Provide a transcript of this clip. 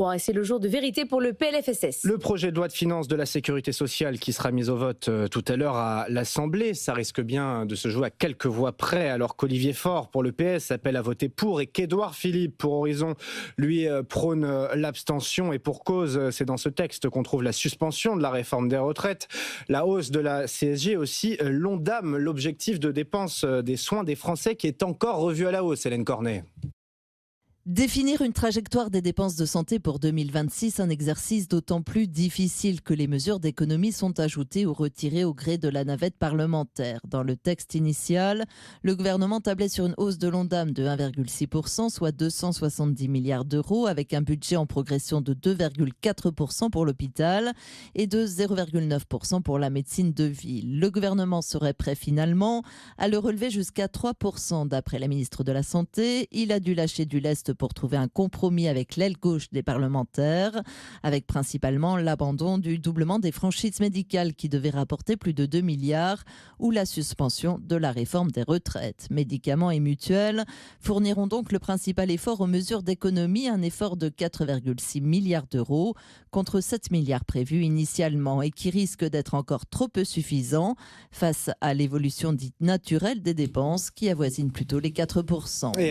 Bon, et c'est le jour de vérité pour le PLFSS. Le projet de loi de finances de la sécurité sociale qui sera mis au vote tout à l'heure à l'Assemblée, ça risque bien de se jouer à quelques voix près, alors qu'Olivier Faure pour le PS appelle à voter pour et qu'Édouard Philippe pour Horizon lui prône l'abstention, et pour cause. C'est dans ce texte qu'on trouve la suspension de la réforme des retraites, la hausse de la CSG, aussi l'Ondam, l'objectif de dépenses des soins des Français qui est encore revu à la hausse. Hélène Cornet. Définir une trajectoire des dépenses de santé pour 2026, un exercice d'autant plus difficile que les mesures d'économie sont ajoutées ou retirées au gré de la navette parlementaire. Dans le texte initial, le gouvernement tablait sur une hausse de l'Ondam de 1,6%, soit 270 milliards d'euros, avec un budget en progression de 2,4% pour l'hôpital et de 0,9% pour la médecine de ville. Le gouvernement serait prêt finalement à le relever jusqu'à 3%. D'après la ministre de la Santé, il a dû lâcher du lest pour trouver un compromis avec l'aile gauche des parlementaires, avec principalement l'abandon du doublement des franchises médicales qui devait rapporter plus de 2 milliards ou la suspension de la réforme des retraites. Médicaments et mutuelles fourniront donc le principal effort aux mesures d'économie, un effort de 4,6 milliards d'euros contre 7 milliards prévus initialement et qui risque d'être encore trop peu suffisant face à l'évolution dite naturelle des dépenses qui avoisine plutôt les 4%.